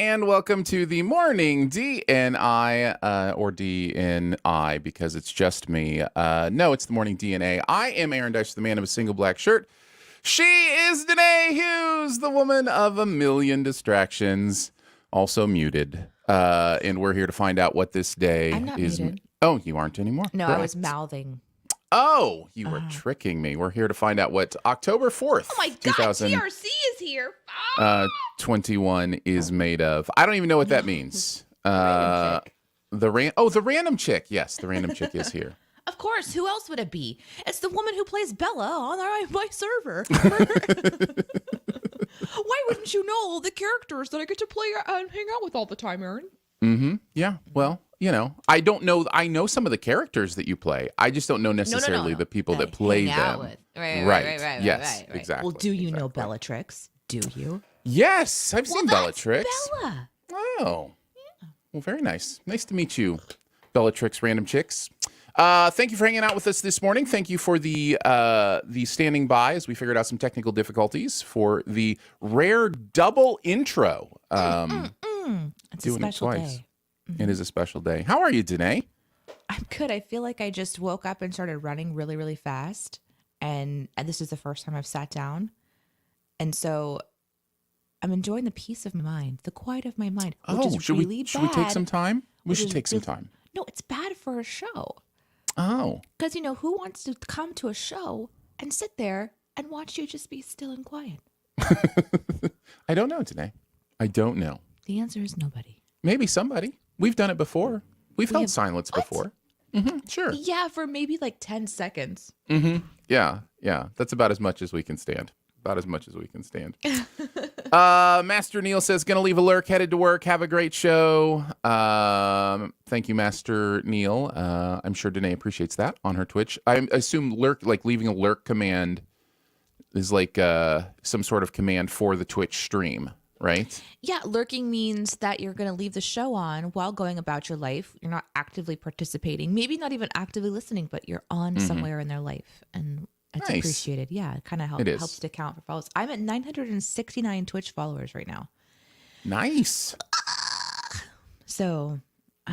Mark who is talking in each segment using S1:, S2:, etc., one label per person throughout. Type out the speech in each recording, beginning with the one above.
S1: and welcome to the morning DNI, or DNI because it's just me. No, it's the morning DNA. I am Aaron Dyche, the man of a single black shirt. She is Danae Hughes, the woman of a million distractions, also muted. And we're here to find out what this day
S2: I'm not
S1: is.
S2: muted.
S1: Oh, you aren't anymore?
S2: No,
S1: Correct.
S2: I was mouthing.
S1: Oh, you were tricking me. We're here to find out what October 4th,
S2: Oh my God, TRC is here.
S1: 21 is made of. I don't even know what that means.
S2: Random chick.
S1: The random chick. Yes, the random chick is here.
S2: Of course, who else would it be? It's the woman who plays Bella on my server. Why wouldn't you know the characters that I get to play and hang out with all the time, Aaron?
S1: Mm-hmm. Yeah. Well, you know, I don't know. I know some of the characers that you play. I just don't know necessarily the people that play them.
S2: Right.
S1: Yes,
S2: right.
S1: exactly.
S2: Well, do you know Bellatrix? Do you?
S1: Yes, I've seen
S2: That's
S1: Bellatrix.
S2: Bella.
S1: Oh, well, very nice. Nice to meet you, Bellatrix Random Chicks. Thank you for hanging out with us this morning. Thank you for the standing by as we figured out some technical difficulties for the rare double intro.
S2: It's a special day.
S1: It is a special day. How are you, Danae?
S2: I'm good. I feel like I just woke up and started running really, really fast. And this is the first time I've sat down. And so I'm enjoying the peace of my mind, the quiet of my mind, which is
S1: should
S2: really
S1: we
S2: bad.
S1: should we take some time? We should take some time.
S2: No, it's bad for a show.
S1: Oh.
S2: Because, who wants to come to a show and sit there and watch you just be still and quiet?
S1: I don't know, Danae. I don't know.
S2: The answer is nobody.
S1: Maybe somebody. We've done it before. We've held silence before. Mm-hmm, sure.
S2: Yeah, for maybe like 10 seconds.
S1: Mm-hmm. Yeah. That's about as much as we can stand. Master Neil says, gonna leave a lurk, headed to work. Have a great show. Thank you, Master Neil. I'm sure Danae appreciates that on her Twitch. I assume lurk, like leaving a lurk command, is like some sort of command for the Twitch stream, right?
S2: Yeah, lurking means that you're going to leave the show on while going about your life. You're not actively participating, maybe not even actively listening, but you're on somewhere in their life. And it's
S1: Nice.
S2: appreciated. Yeah, it kind of helps to count for follows. I'm at 969 Twitch followers right now.
S1: Nice.
S2: So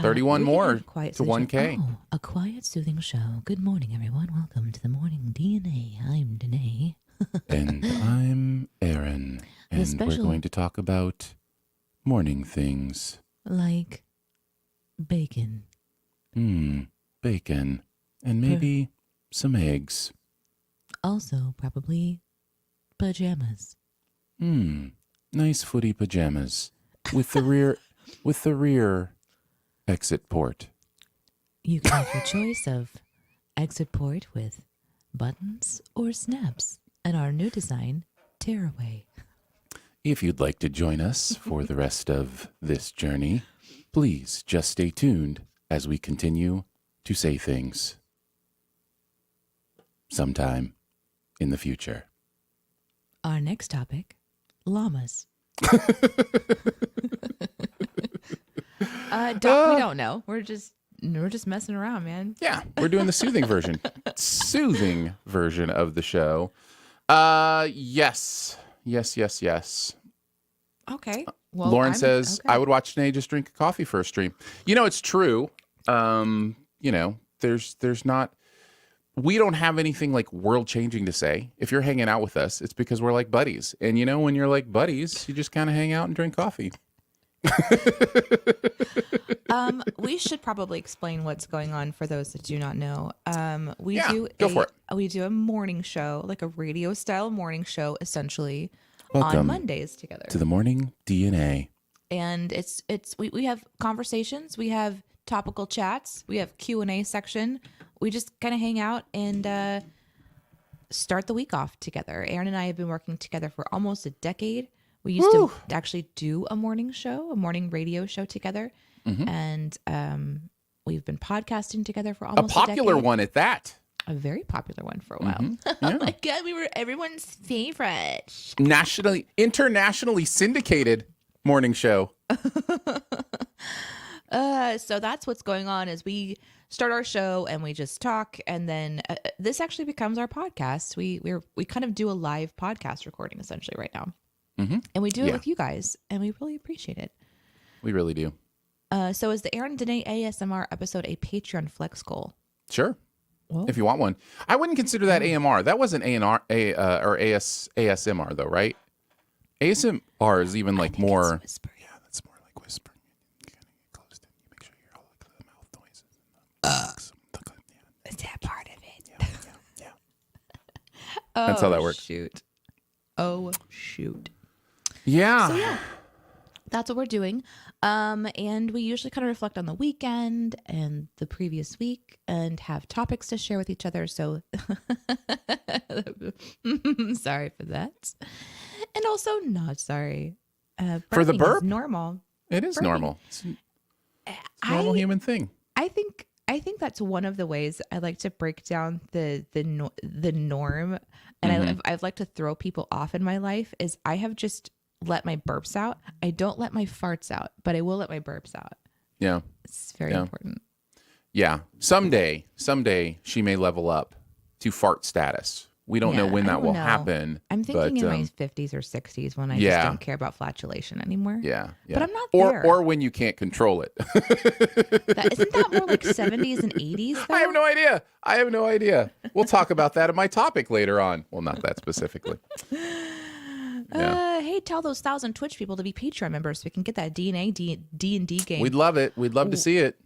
S1: 31 more to
S2: quiet
S1: 1K.
S2: Oh, a quiet, soothing show. Good morning, everyone. Welcome to the Morning DNA. I'm Danae.
S1: And I'm Aaron. And we're going to talk about morning things.
S2: Like bacon.
S1: Bacon. And maybe some eggs.
S2: Also, probably pajamas.
S1: Nice footy pajamas. With the rear exit port.
S2: You can have your choice of exit port with buttons or snaps. And our new design, tearaway.
S1: If you'd like to join us for the rest of this journey, please just stay tuned as we continue to say things sometime in the future.
S2: Our next topic, llamas. We don't know. We're just messing around, man.
S1: Yeah, we're doing the soothing version. Soothing version of the show. Yes.
S2: Okay. Well,
S1: Lauren says, I would watch Danae just drink a coffee for a stream. It's true. There's not, we don't have anything like world changing to say. If you're hanging out with us, it's because we're like buddies. And when you're like buddies, you just kind of hang out and drink coffee.
S2: We should probably explain what's going on for those that do not know. We do a morning show, like a radio style morning show, essentially.
S1: Welcome
S2: on Mondays together
S1: to the morning DNA.
S2: And we have conversations, we have topical chats, we have Q&A section. We just kind of hang out and start the week off together. Aaron and I have been working together for almost a decade. We used to actually do a morning radio show together. And we've been podcasting together for almost a decade.
S1: A popular one at that.
S2: A very popular one for a while.
S1: Yeah.
S2: Oh my God, we were everyone's favorite.
S1: Internationally syndicated morning show.
S2: So that's what's going on is we start our show and we just talk, and then this actually becomes our podcast. We kind of do a live podcast recording essentially right now. And we do it with you guys, and we really appreciate it.
S1: We really do.
S2: So is the Aaron Danae ASMR episode a Patreon flex goal?
S1: Sure.
S2: Well,
S1: If you want one. I wouldn't consider that AMR. That wasn't or ASMR though, right? ASMR is even like more. Yeah, that's more like whispering. You kind of get close to it. You make sure you hear all like the mouth noises.
S2: Is that part of it?
S1: Yeah.
S2: Oh,
S1: That's how that works.
S2: Shoot. Oh, shoot.
S1: Yeah.
S2: So yeah, that's what we're doing. And we usually kind of reflect on the weekend and the previous week and have topics to share with each other. So sorry for that. And also not sorry.
S1: For the
S2: Burping
S1: burp?
S2: is normal.
S1: It is
S2: Burping.
S1: normal. It's a normal human thing.
S2: I think that's one of the ways I like to break down the norm, and I've liked to throw people off in my life is I have just let my burps out. I don't let my farts out, but I will let my burps out.
S1: Yeah.
S2: It's very important.
S1: Yeah. Someday she may level up to fart status. We don't know when that will happen.
S2: I'm thinking in my 50s or 60s when I just don't care about flatulation anymore.
S1: Yeah.
S2: But I'm not there.
S1: Or when you can't control it.
S2: Isn't that more like 70s and 80s? Though?
S1: I have no idea. We'll talk about that in my topic later on. Well, not that specifically. Yeah.
S2: Hey, tell those 1,000 Twitch people to be Patreon members so we can get that DNA D&D game.
S1: We'd love it. We'd love to see it.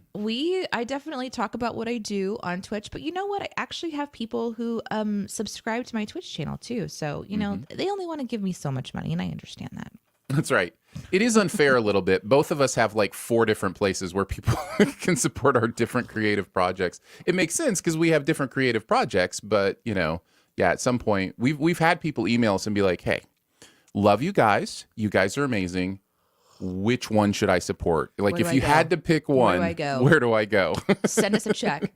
S2: I definitely talk about what I do on Twitch, but you know what? I actually have people who subscribe to my Twitch channel too. So, you know, they only want to give me so much money, and I understand that.
S1: That's right. It is unfair a little bit. Both of us have like 4 different places where people can support our different creative projects. It makes sense because we have different creative projects, but you know, yeah, at some point we've had people email us and be like, "Hey, love you guys. You guys are amazing. Which one should I support? Like, if you had to pick one, where do I go?
S2: Send us a check."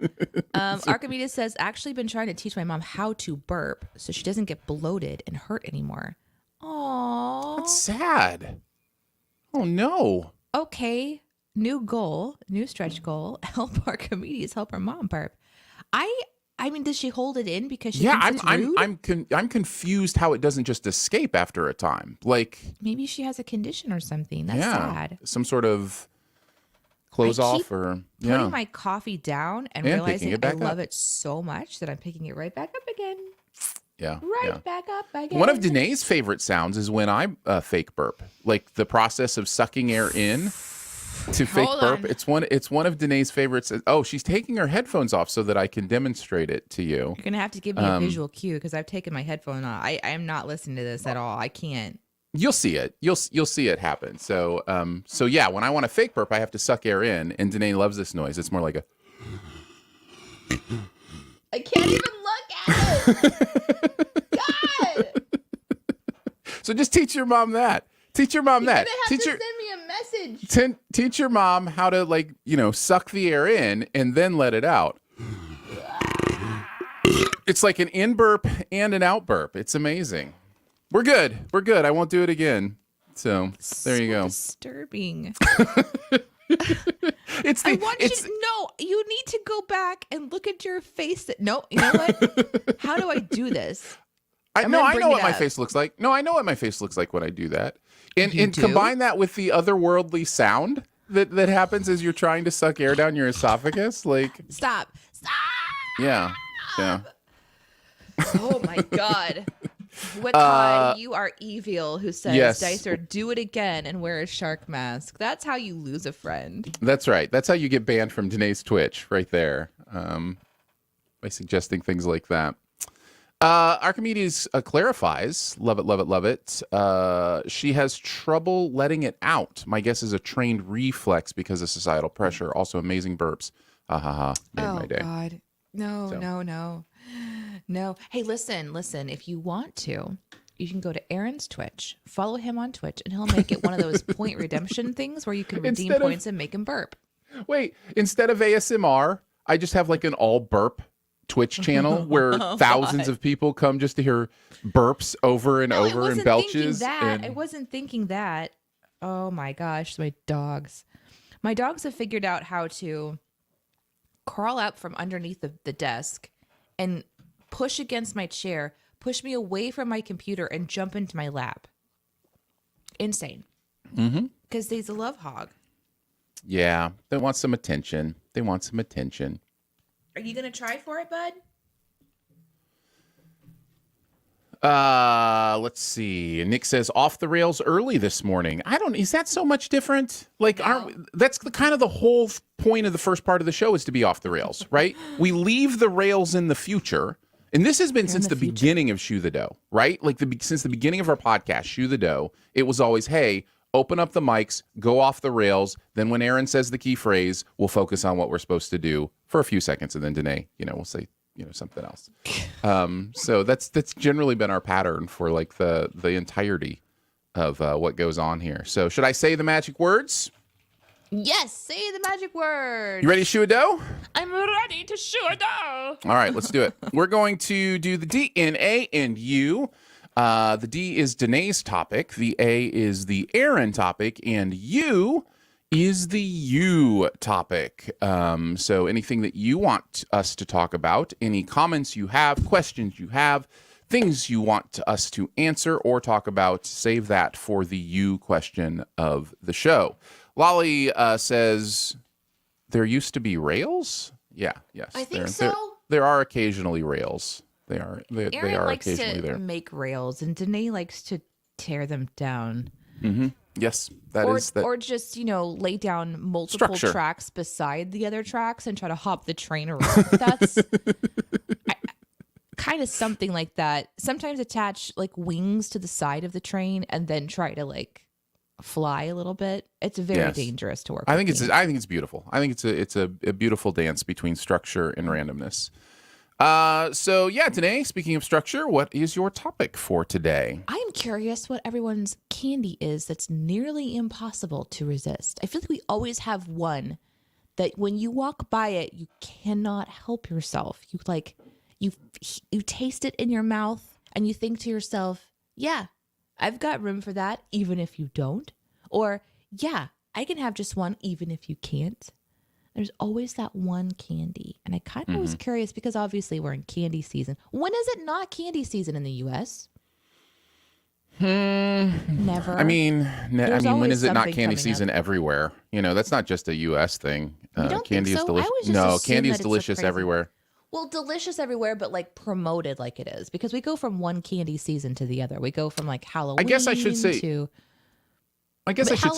S2: Archimedes says, actually been trying to teach my mom how to burp so she doesn't get bloated and hurt anymore. Aww.
S1: That's sad. Oh, no.
S2: Okay. New goal, new stretch goal. Help Archimedes help her mom burp. I mean, does she hold it in because she thinks it's rude?
S1: I'm confused how it doesn't just escape after a time. Like,
S2: maybe she has a condition or something. That's sad.
S1: Some sort of close off or
S2: putting my coffee down and realizing
S1: it
S2: I
S1: back
S2: love it so much that I'm picking it right back up again.
S1: Yeah.
S2: Back up again.
S1: One of Danae's favorite sounds is when I fake burp. Like the process of sucking air in to fake burp. It's one of Danae's favorites. Oh, she's taking her headphones off so that I can demonstrate it to you.
S2: You're gonna have to give me a visual cue because I've taken my headphone off. I am not listening to this at all. I can't.
S1: You'll see it. You'll see it happen. So yeah, when I want to fake burp, I have to suck air in, and Danae loves this noise. It's more like a.
S2: I can't even look at it. God.
S1: So just teach your mom that. Teach your mom that.
S2: You're gonna have to send me a message.
S1: Teach your mom how to, like, you know, suck the air in and then let it out. It's like an in burp and an out burp. It's amazing. We're good. I won't do it again. So there you go.
S2: Disturbing. You need to go back and look at your face. No, you know what? How do I do this?
S1: I know what my face looks like. No, I know what my face looks like when I do that. And combine that with the otherworldly sound that happens as you're trying to suck air down your esophagus. Like,
S2: stop.
S1: Yeah.
S2: Oh my God. Wicod, you are evil, who says, yes. Dicer, do it again and wear a shark mask. That's how you lose a friend.
S1: That's right. That's how you get banned from Danae's Twitch right there, by suggesting things like that. Archimedes clarifies, love it. She has trouble letting it out. My guess is a trained reflex because of societal pressure. Also amazing burps. Made my day.
S2: God. No. Hey, listen. If you want to, you can go to Aaron's Twitch, follow him on Twitch, and he'll make it one of those point redemption things where you can redeem points and make him burp.
S1: Wait, instead of ASMR, I just have like an all burp Twitch channel where thousands of people come just to hear burps over and over and belches.
S2: I wasn't thinking that. Oh my gosh, my dogs. My dogs have figured out how to crawl out from underneath the desk and push against my chair, push me away from my computer, and jump into my lap. Insane. Because he's a love hog.
S1: Yeah, they want some attention. They want some attention.
S2: Are you going to try for it, bud?
S1: Let's see. Nick says off the rails early this morning. Is that so much different? Like, that's kind of the whole point of the first part of the show is to be off the rails, right? We leave the rails in the future. And this has been since the beginning of Shoe the Dough, right? Like since the beginning of our podcast, Shoe the Dough, it was always, hey, open up the mics, go off the rails. Then when Aaron says the key phrase, we'll focus on what we're supposed to do for a few seconds. And then Danae, we'll say, something else. So that's generally been our pattern for like the entirety of what goes on here. So should I say the magic words?
S2: Yes, say the magic word.
S1: You ready to shoe a dough?
S2: I'm ready to shoe a dough.
S1: All right, let's do it. We're going to do the DNA and U. The D is Danae's topic. The A is the Aaron topic. And U is the you topic. So anything that you want us to talk about, any comments you have, questions you have, things you want us to answer or talk about, save that for the you question of the show. Lolly says, there used to be rails? Yeah, yes.
S2: I think so.
S1: There are occasionally rails. They are
S2: Aaron likes
S1: occasionally
S2: to
S1: there.
S2: make rails, and Danae likes to tear them down.
S1: Mm-hmm. Yes,
S2: or just lay down multiple tracks beside the other tracks and try to hop the train around. That's kind of something like that. Sometimes attach like wings to the side of the train and then try to like fly a little bit. It's very dangerous to work.
S1: I think it's beautiful. I think it's a beautiful dance between structure and randomness. So yeah, Danae, speaking of structure, what is your topic for today?
S2: I am curious what everyone's candy is that's nearly impossible to resist. I feel like we always have one that when you walk by it, you cannot help yourself. You taste it in your mouth and you think to yourself, yeah, I've got room for that, even if you don't. Or, yeah, I can have just one, even if you can't. There's always that one candy. And I kind of was curious because obviously we're in candy season. When is it not candy season in the U.S.? Never.
S1: I mean, when is it not candy season everywhere? That's not just a U.S. thing. Candy is delicious. No, candy is delicious everywhere.
S2: Well, delicious everywhere, but like promoted like it is because we go from one candy season to the other. We go from like Halloween.
S1: I guess I should say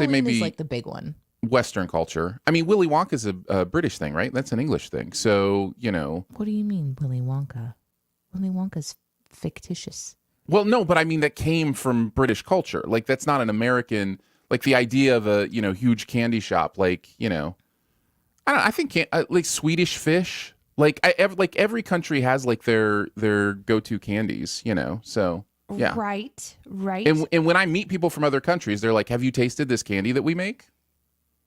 S1: maybe
S2: is like the big one.
S1: Western culture. I mean, Willy Wonka is a British thing, right? That's an English thing. So
S2: What do you mean, Willy Wonka? Willy Wonka's fictitious.
S1: Well, no, but I mean that came from British culture. Like that's not an American. Like the idea of a huge candy shop. Like I don't know. I think like Swedish fish. Like every country has like their go-to candies, So yeah,
S2: right.
S1: And when I meet people from other countries, they're like, "Have you tasted this candy that we make?"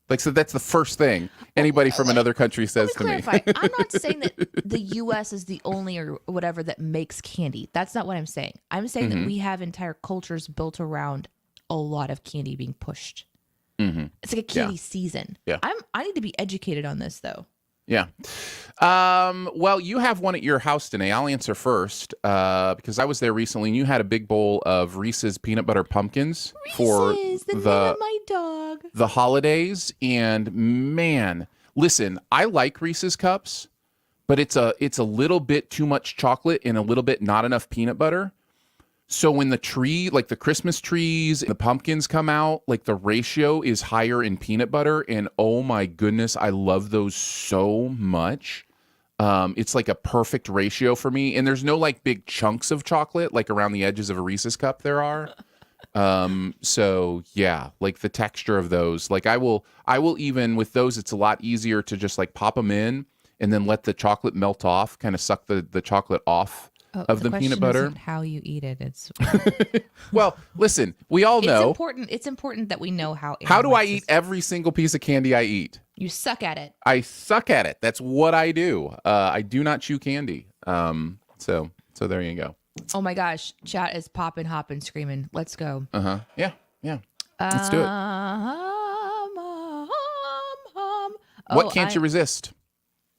S1: Like, so that's the first thing anybody from another country says to me.
S2: I'm not saying that the U.S. is the only or whatever that makes candy. That's not what I'm saying. I'm saying that we have entire cultures built around a lot of candy being pushed. Mm-hmm. It's like a candy season.
S1: Yeah.
S2: I need to be educated on this though.
S1: Yeah. Well, you have one at your house, Danae. I'll answer first because I was there recently and you had a big bowl of Reese's peanut butter pumpkins for
S2: the name of my dog.
S1: The holidays. And man, listen, I like Reese's cups, but it's a little bit too much chocolate and a little bit not enough peanut butter. So when the tree, like the Christmas trees, the pumpkins come out, like the ratio is higher in peanut butter. And oh my goodness, I love those so much. It's like a perfect ratio for me. And there's no like big chunks of chocolate like around the edges of a Reese's cup there are. So yeah, like the texture of those, like I will even with those, it's a lot easier to just like pop them in and then let the chocolate melt off, kind of suck the chocolate off. Of the peanut butter.
S2: Isn't how you eat it. It's
S1: well, listen, we all know.
S2: It's important that we know how.
S1: How do I eat every single piece of candy I eat?
S2: You suck at it.
S1: I suck at it. That's what I do. I do not chew candy. So there you go.
S2: Oh my gosh, chat is popping, hopping, screaming. Let's go.
S1: Yeah. Let's do it. What can't you resist?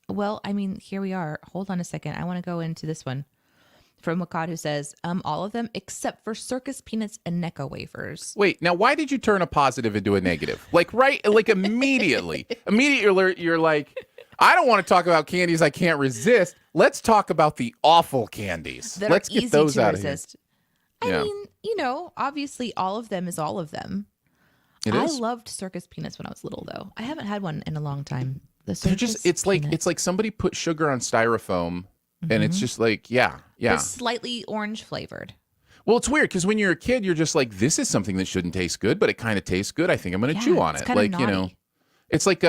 S2: Well, I mean, here we are. Hold on a second. I want to go into this one. from Wakad, who says, all of them except for circus peanuts and Necco wafers.
S1: Wait, now why did you turn a positive into a negative? Like immediately. Immediately you're like, I don't want to talk about candies I can't resist. Let's talk about the awful candies.
S2: That
S1: Let's
S2: are
S1: get
S2: easy
S1: those
S2: to
S1: out
S2: resist.
S1: of here.
S2: I mean, obviously all of them is all of them.
S1: It
S2: I
S1: is.
S2: loved circus peanuts when I was little, though. I haven't had one in a long time. The
S1: They're
S2: circus
S1: just it's
S2: peanut.
S1: like somebody put sugar on styrofoam and it's just like,
S2: They're
S1: yeah.
S2: slightly orange flavored.
S1: Well, it's weird because when you're a kid, you're just like, this is something that shouldn't taste good, but it kind of tastes good. I think I'm going to chew on
S2: it's
S1: it.
S2: kinda
S1: Like,
S2: naughty.
S1: it's like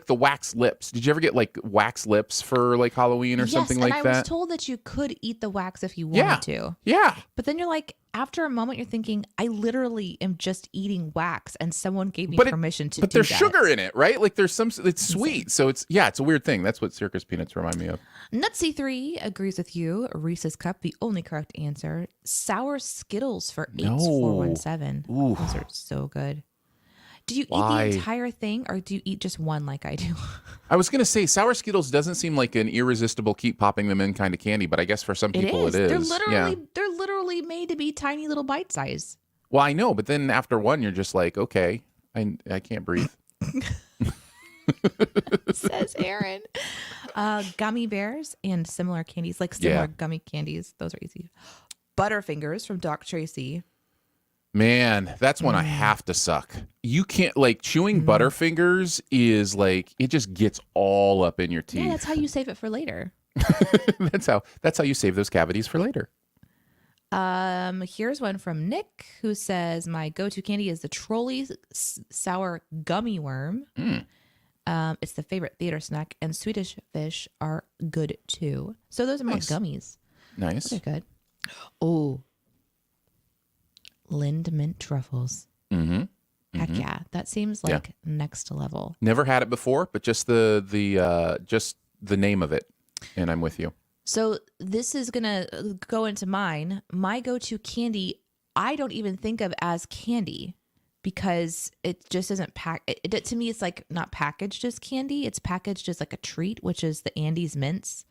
S1: the wax lips. Did you ever get like wax lips for like Halloween or something like
S2: I
S1: that?
S2: was told that you could eat the wax if you wanted to.
S1: Yeah.
S2: But then you're like, after a moment, you're thinking, I literally am just eating wax, and someone gave me permission to do that.
S1: But there's sugar in it, right? Like it's sweet. So it's a weird thing. That's what circus peanuts remind me of.
S2: Nutsy3 agrees with you. Reese's Cup, the only correct answer. Sour Skittles for
S1: No.
S2: 8417.
S1: Ooh.
S2: Those are so good. Do you eat
S1: Why?
S2: the entire thing, or do you eat just one like I do?
S1: I was going to say sour Skittles doesn't seem like an irresistible keep popping them in kind of candy, but I guess for some people it is.
S2: They're literally made to be tiny little bite size.
S1: Well, I know, but then after one, you're just like, okay, I can't breathe.
S2: Says Aaron. Gummy bears and similar candies, like similar gummy candies. Those are easy. Butterfingers from Doc Tracy.
S1: Man, that's one I have to suck. You can't like chewing Butterfingers is like it just gets all up in your teeth.
S2: Yeah, that's how you save it for later.
S1: that's how you save those cavities for later.
S2: Here's one from Nick who says my go-to candy is the Trolley sour gummy worm. It's the favorite theater snack, and Swedish fish are good too. So those are my gummies.
S1: Nice.
S2: They're good. Oh, Lind mint truffles. Heck yeah, that seems like next level.
S1: Never had it before, but just the name of it, and I'm with you.
S2: So this is gonna go into mine. My go-to candy, I don't even think of as candy because it just isn't to me, it's like not packaged as candy. It's packaged as like a treat, which is the Andes mints.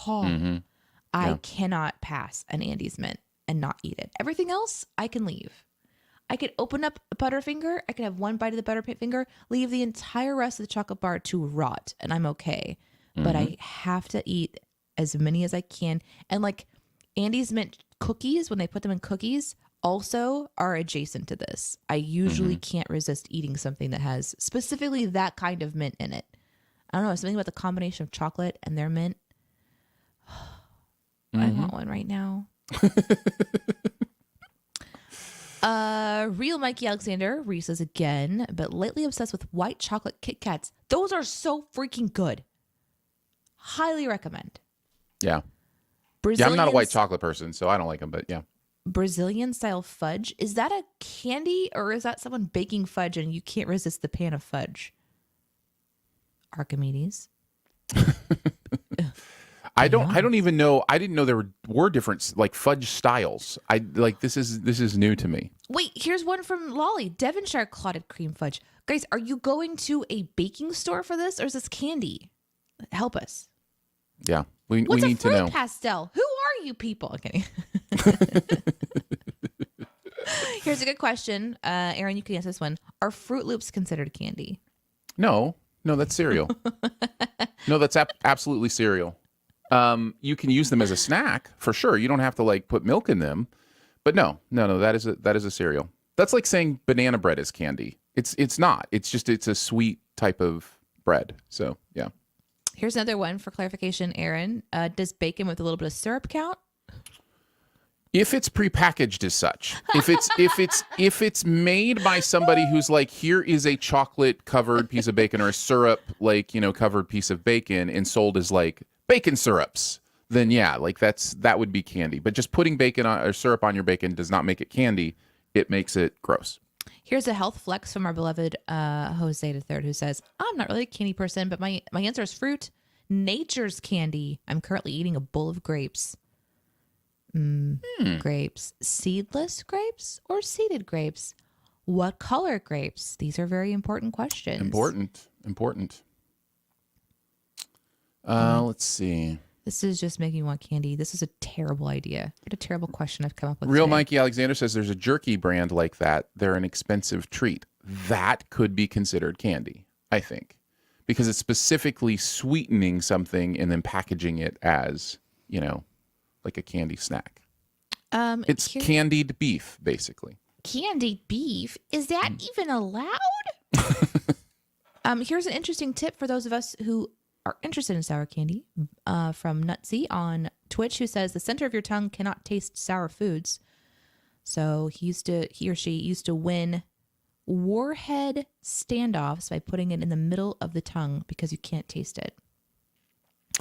S2: I cannot pass an Andes mint and not eat it. Everything else, I can leave. I could open up a Butterfinger. I could have one bite of the Butterfinger, leave the entire rest of the chocolate bar to rot, and I'm okay. But I have to eat as many as I can. And like Andes mint cookies, when they put them in cookies, also are adjacent to this. I usually can't resist eating something that has specifically that kind of mint in it. I don't know, something about the combination of chocolate and their mint. I want one right now. Real Mikey Alexander, Reese's again, but lately obsessed with white chocolate Kit Kats. Those are so freaking good. Highly recommend.
S1: Yeah.
S2: Brazilian,
S1: I'm not a white chocolate person, so I don't like them, but yeah.
S2: Brazilian style fudge. Is that a candy or is that someone baking fudge and you can't resist the pan of fudge? Archimedes.
S1: I don't even know. I didn't know there were different like fudge styles. This is new to me.
S2: Wait, here's one from Lolly. Devonshire clotted cream fudge. Guys, are you going to a baking store for this or is this candy? Help us.
S1: Yeah. We
S2: What's
S1: need
S2: a
S1: to
S2: fruit
S1: know.
S2: pastel? Who are you people? Okay. Here's a good question. Aaron, you can answer this one. Are Fruit Loops considered candy?
S1: No, that's cereal. No, that's absolutely cereal. You can use them as a snack for sure. You don't have to like put milk in them, but no, that is a cereal. That's like saying banana bread is candy. It's not. It's a sweet type of bread. So yeah.
S2: Here's another one for clarification, Aaron. Does bacon with a little bit of syrup count?
S1: If it's prepackaged as such, if it's made by somebody who's like, here is a chocolate covered piece of bacon or a syrup covered piece of bacon and sold as like bacon syrups, then yeah, like that would be candy. But just putting bacon or syrup on your bacon does not make it candy. It makes it gross.
S2: Here's a health flex from our beloved Jose III who says, I'm not really a candy person, but my answer is fruit. Nature's candy. I'm currently eating a bowl of grapes. Grapes. Seedless grapes or seeded grapes? What color grapes? These are very important questions.
S1: Important. Let's see.
S2: This is just making me want candy. This is a terrible idea. What a terrible question I've come up with.
S1: Real
S2: today.
S1: Mikey Alexander says there's a jerky brand like that. They're an expensive treat. That could be considered candy, I think, because it's specifically sweetening something and then packaging it as, like a candy snack. It's candied beef, basically.
S2: Candied beef? Is that even allowed? Here's an interesting tip for those of us who are interested in sour candy from Nutsy on Twitch, who says the center of your tongue cannot taste sour foods. So he or she used to win warhead standoffs by putting it in the middle of the tongue because you can't taste it.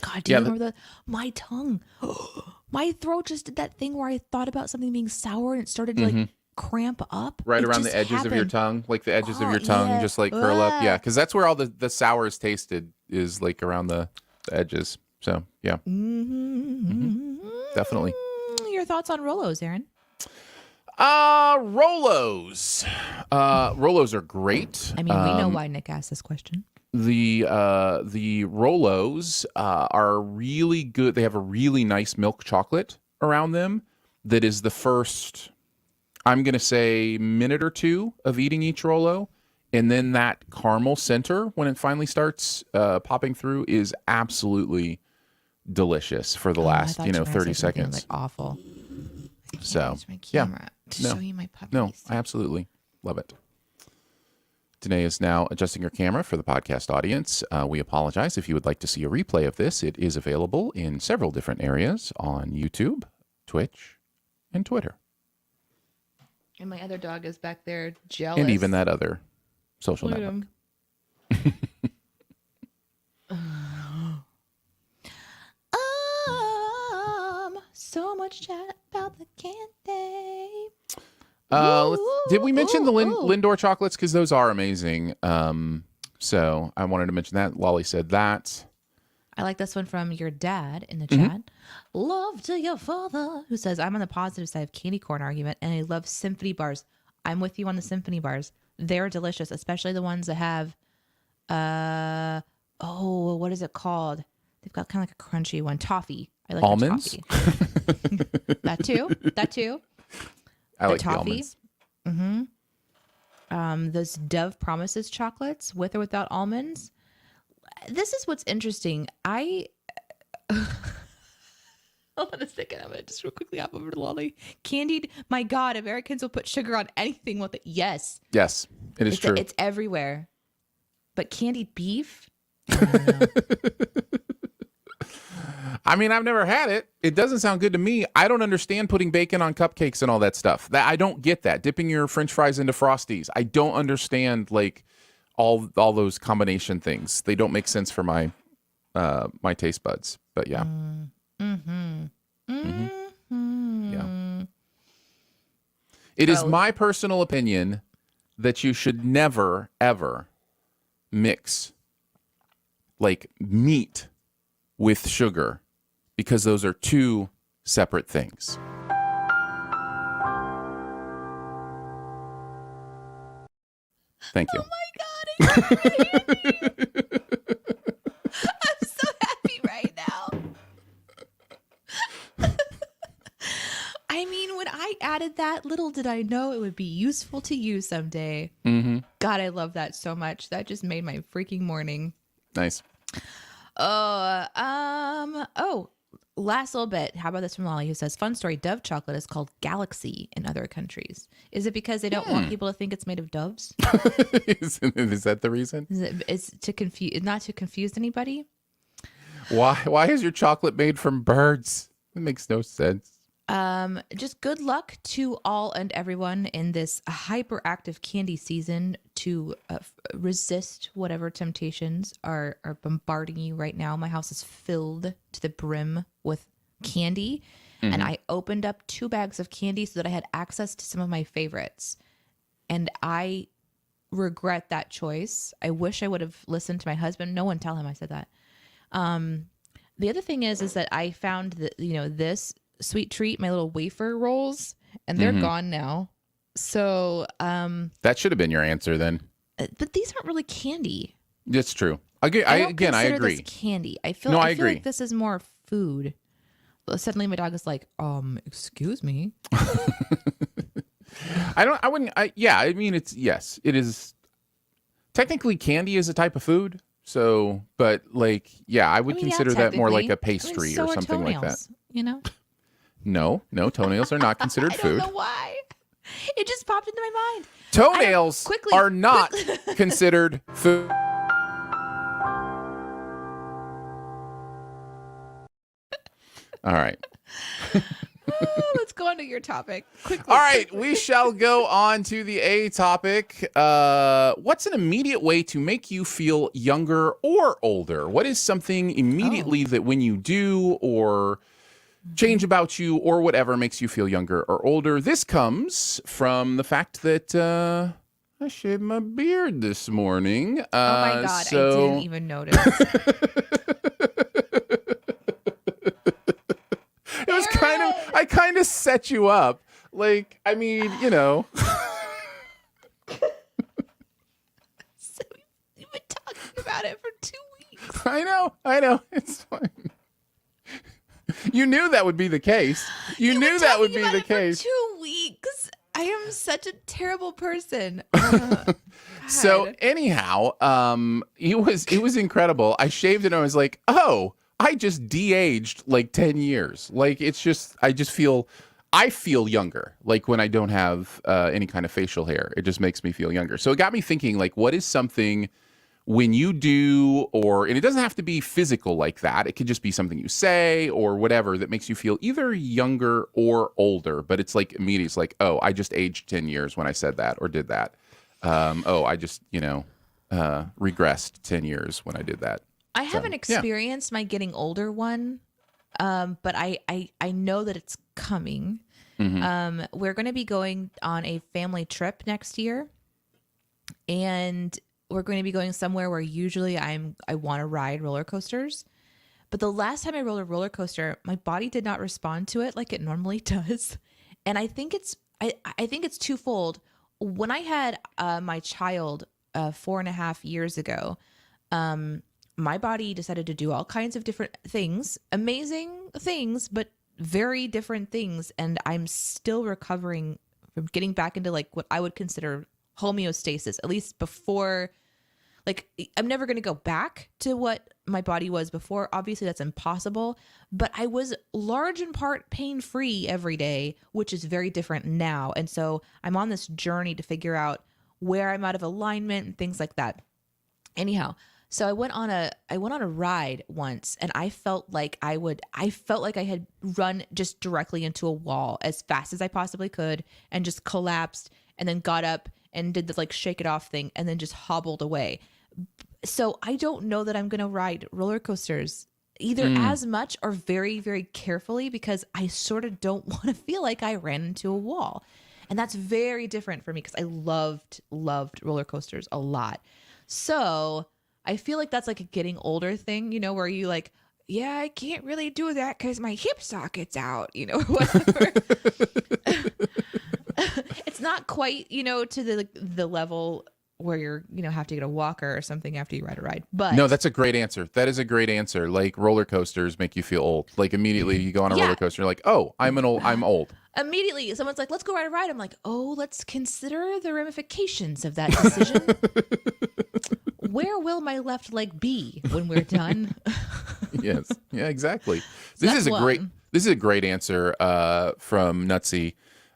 S2: God, do you remember my tongue? My throat just did that thing where I thought about something being sour and it started to like cramp up.
S1: Right around the edges of your tongue, like the edges of your tongue just like curl up. Yeah, because that's where all the sour is tasted, is like around the edges. So, yeah. Definitely.
S2: Your thoughts on Rolos, Aaron?
S1: Rolos. Rolos are great.
S2: I mean, we know why Nick asked this question.
S1: The Rolos are really good. They have a really nice milk chocolate around them that is the first, I'm going to say, minute or two of eating each Rolo. And then that caramel center, when it finally starts popping through, is absolutely delicious for the last, 30 seconds.
S2: Like awful.
S1: So,
S2: my camera to show you my puppies.
S1: No, I absolutely love it. Danae is now adjusting her camera for the podcast audience. We apologize if you would like to see a replay of this. It is available in several different areas on YouTube, Twitch, and Twitter.
S2: And my other dog is back there jealous.
S1: And even that other social network.
S2: So much chat about the candy.
S1: Did we mention the Lindor chocolates? Because those are amazing. So I wanted to mention that. Lolly said that.
S2: I like this one from your dad in the chat. Love to your father, who says, I'm on the positive side of candy corn argument, and I love symphony bars. I'm with you on the symphony bars. They're delicious, especially the ones that have, what is it called? They've got kind of like a crunchy one. Toffee. I like
S1: almonds.
S2: The toffee. That too.
S1: I like
S2: toffee.
S1: The almonds.
S2: Those Dove Promises chocolates with or without almonds. This is what's interesting. Hold on a second. I'm going to just real quickly hop over to Lolly. Candied. My God, Americans will put sugar on anything with it. Yes.
S1: Yes, it is true.
S2: It's everywhere. But candied beef?
S1: I mean, I've never had it. It doesn't sound good to me. I don't understand putting bacon on cupcakes and all that stuff. I don't get that. Dipping your French fries into Frosties. I don't understand like all those combination things. They don't make sense for my my taste buds. But yeah. Yeah. It is my personal opinion that you should never ever mix like meat with sugar, because those are two separate things. Thank you.
S2: Oh my God. I'm so happy right now. I mean, when I added that, little did I know it would be useful to you someday. God, I love that so much. That just made my freaking morning.
S1: Nice.
S2: Last little bit. How about this from Lolly, who says, fun story, Dove chocolate is called Galaxy in other countries. Is it because they don't want people to think it's made of doves?
S1: Is that the reason?
S2: Is to confuse, not to confuse anybody?
S1: Why is your chocolate made from birds? It makes no sense.
S2: Just good luck to all and everyone in this hyperactive candy season to resist whatever temptations are bombarding you right now. My house is filled to the brim with candy, and I opened up 2 bags of candy so that I had access to some of my favorites, and I regret that choice. I wish I would have listened to my husband. No one tell him I said that. The other thing is that I found that, this sweet treat, my little wafer rolls, and they're gone now. So
S1: that should have been your answer then.
S2: But these aren't really candy.
S1: It's true. I
S2: consider
S1: agree.
S2: this candy. I feel
S1: agree.
S2: like this is more food. But suddenly my dog is like, excuse me.
S1: Yeah, I mean, yes, it is. Technically, candy is a type of food. So, but like, yeah, I would consider that more like a pastry
S2: so
S1: or something like that.
S2: You know?
S1: No, toenails are not considered
S2: I
S1: food.
S2: don't know why. It just popped into my mind.
S1: Toenails are not considered food. All right.
S2: Let's go on to your topic quickly.
S1: All right, we shall go on to the A topic. What's an immediate way to make you feel younger or older? What is something immediately that when you do or change about you or whatever makes you feel younger or older? This comes from the fact that I shaved my beard this morning.
S2: Oh my God, I didn't even notice.
S1: It was I kind of set you up. Like, I mean, you know.
S2: So you've been talking about it for 2 weeks.
S1: I know. It's fine. You knew that would be the case. You knew that would be the case.
S2: For 2 weeks. I am such a terrible person.
S1: So anyhow, it was incredible. I shaved it and I was like, oh, I just de-aged like 10 years. Like, it's just, I feel younger. Like when I don't have any kind of facial hair, it just makes me feel younger. So it got me thinking, like, what is something when you do, and it doesn't have to be physical like that. It could just be something you say or whatever that makes you feel either younger or older. But it's like immediate. It's like, oh, I just aged 10 years when I said that or did that. I just, regressed 10 years when I did that.
S2: I haven't experienced my getting older one, but I know that it's coming. Mm-hmm. We're going to be going on a family trip next year, and we're going to be going somewhere where usually I want to ride roller coasters. But the last time I rode a roller coaster, my body did not respond to it like it normally does. And I think it's twofold. When I had my child 4.5 years ago, my body decided to do all kinds of different things, amazing things, but very different things. And I'm still recovering from getting back into like what I would consider homeostasis, at least before. Like, I'm never going to go back to what my body was before. Obviously, that's impossible. But I was large in part pain-free every day, which is very different now. And so I'm on this journey to figure out where I'm out of alignment and things like that. Anyhow, so I went on a ride once, and I felt like I had run just directly into a wall as fast as I possibly could and just collapsed, and then got up and did the like shake it off thing and then just hobbled away. So I don't know that I'm going to ride roller coasters either as much or very, very carefully, because I sort of don't want to feel like I ran into a wall. And that's very different for me because I loved roller coasters a lot. So I feel like that's like a getting older thing, where you like, yeah, I can't really do that because my hip socket's out, whatever. It's not quite, to the level where you're, have to get a walker or something after you ride a ride. But
S1: no, that's a great answer. That is a great answer. Like, roller coasters make you feel old. Like, immediately you go on a roller coaster, you're like, oh, I'm old.
S2: Immediately someone's like, let's go ride a ride. I'm like, oh, let's consider the ramifications of that decision. Where will my left leg be when we're done?
S1: Yes. Yeah, exactly. This is a great answer from Nutsy.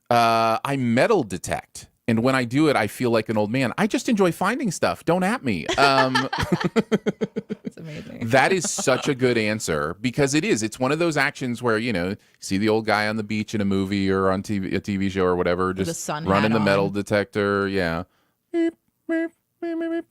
S1: I metal detect. And when I do it, I feel like an old man. I just enjoy finding stuff. Don't at me.
S2: It's amazing.
S1: That is such a good answer, because it is. It's one of those actions where, see the old guy on the beach in a movie or on a TV show or whatever, just running the metal detector. Yeah. Beep, beep.
S2: Oh my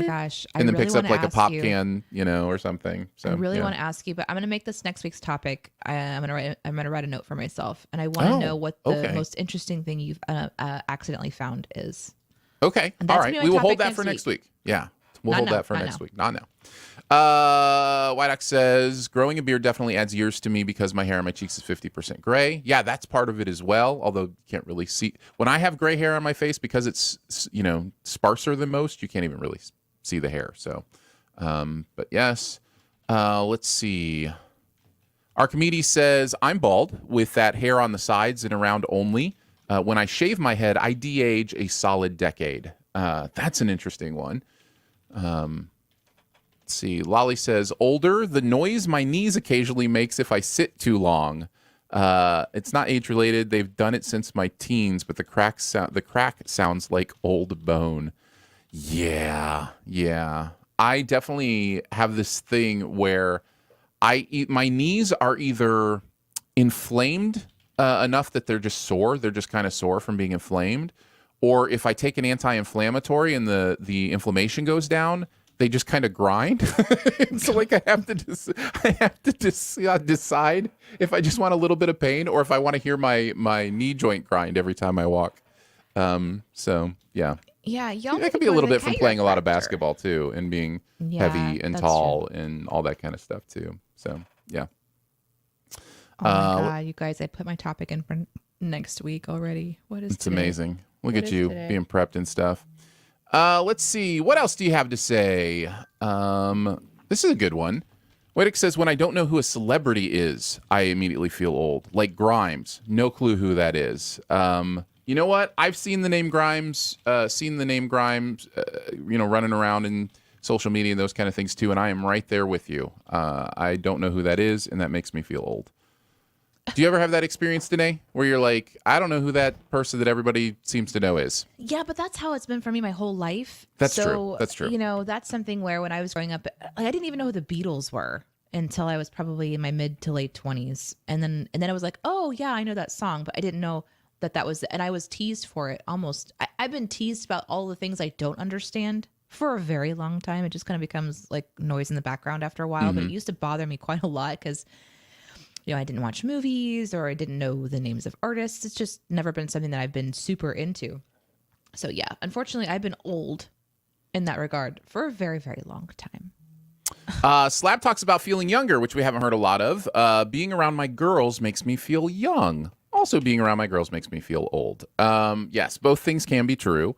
S2: gosh.
S1: And then picks up like a pop can, or something. So
S2: I really want to ask you, but I'm going to make this next week's topic. I'm going to write a note for myself, and I want to know what the most interesting thing you've accidentally found is.
S1: Okay. All right. We will hold that for next week. Yeah. We'll hold that for next week. Not now. White Ox says, growing a beard definitely adds years to me because my hair on my cheeks is 50% gray. Yeah, that's part of it as well, although you can't really see. When I have gray hair on my face, because it's, sparser than most, you can't even really see the hair. So, but yes. Let's see. Archimedes says, I'm bald with that hair on the sides and around only. When I shave my head, I de-age a solid decade. That's an interesting one. Let's see. Lolly says, older, the noise my knees occasionally makes if I sit too long. It's not age related. They've done it since my teens, but the crack sounds like old bone. Yeah. I definitely have this thing where my knees are either inflamed enough that they're just sore. They're just kind of sore from being inflamed. Or if I take an anti-inflammatory and the inflammation goes down, they just kind of grind. So like I have to decide if I just want a little bit of pain or if I want to hear my knee joint grind every time I walk. So yeah.
S2: Yeah, y'all.
S1: That could be a little bit from playing a lot of basketball too, and being heavy and tall and all that kind of stuff too. So yeah.
S2: Oh my God, you guys! I put my topic in for next week already. What is?
S1: It's today? Amazing. Look at you being prepped and stuff. Let's see. What else do you have to say? This is a good one. Wadick says, when I don't know who a celebrity is, I immediately feel old. Like Grimes. No clue who that is. You know what? I've seen the name Grimes, running around in social media and those kind of things too, and I am right there with you. I don't know who that is, and that makes me feel old. Do you ever have that experience, Danae, where you're like, I don't know who that person that everybody seems to know is?
S2: Yeah, but that's how it's been for me my whole life.
S1: That's true.
S2: You know, that's something where when I was growing up, like, I didn't even know who the Beatles were until I was probably in my mid to late 20s. And then I was like, oh, yeah, I know that song, but I didn't know that was, and I was teased for it almost. I've been teased about all the things I don't understand for a very long time. It just kind of becomes like noise in the background after a while, but it used to bother me quite a lot because, you know, I didn't watch movies or I didn't know the names of artists. It's just never been something that I've been super into. So yeah, unfortunately, I've been old in that regard for a very, very long time.
S1: Slab talks about feeling younger, which we haven't heard a lot of. Being around my girls makes me feel young. Also, being around my girls makes me feel old. Yes, both things can be true.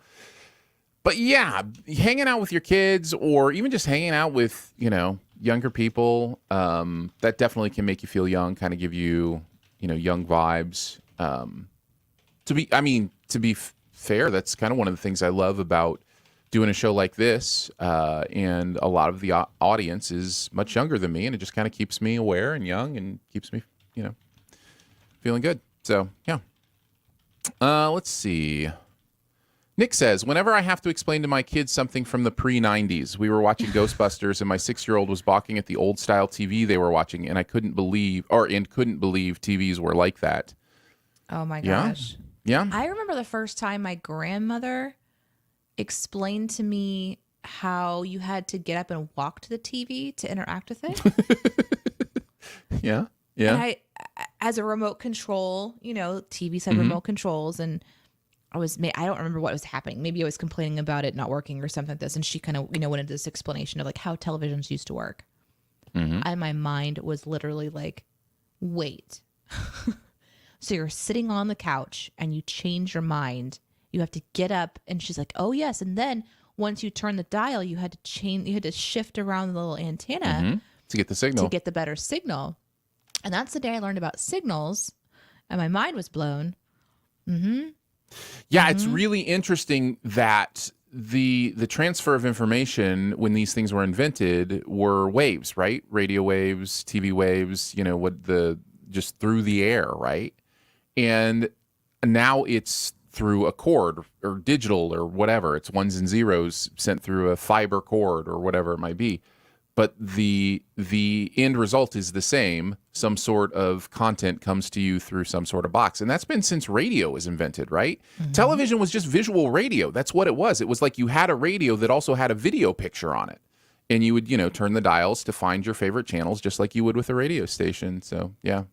S1: But yeah, hanging out with your kids or even just hanging out with, you know, younger people, that definitely can make you feel young, kind of give you, you know, young vibes. To be fair, that's kind of one of the things I love about doing a show like this. And a lot of the audience is much younger than me, and it just kind of keeps me aware and young and keeps me, you know, feeling good. So, yeah. Let's see. Nick says, whenever I have to explain to my kids something from the pre-90s, we were watching Ghostbusters and my 6-year-old was balking at the old style TV they were watching, and I couldn't believe TVs were like that.
S2: Oh my gosh.
S1: Yeah.
S2: I remember the first time my grandmother explained to me how you had to get up and walk to the TV to interact with it.
S1: Yeah.
S2: And I, as a remote control, you know, TVs have remote controls, and I don't remember what was happening. Maybe I was complaining about it not working or something like this. And she kind of, you know, went into this explanation of like how televisions used to work. And my mind was literally like, wait. So you're sitting on the couch and you change your mind. You have to get up. And she's like, oh yes. And then once you turn the dial, you had to shift around the little antenna
S1: to get the signal,
S2: to get the better signal. And that's the day I learned about signals, and my mind was blown.
S1: Yeah, it's really interesting that the transfer of information when these things were invented were waves, right? Radio waves, TV waves, you know, just through the air, right? And now it's through a cord or digital or whatever. It's ones and zeros sent through a fiber cord or whatever it might be. But the end result is the same. Some sort of content comes to you through some sort of box. And that's been since radio was invented, right? Television was just visual radio. That's what it was. It was like you had a radio that also had a video picture on it. And you would, you know, turn the dials to find your favorite channels just like you would with a radio station. So, yeah.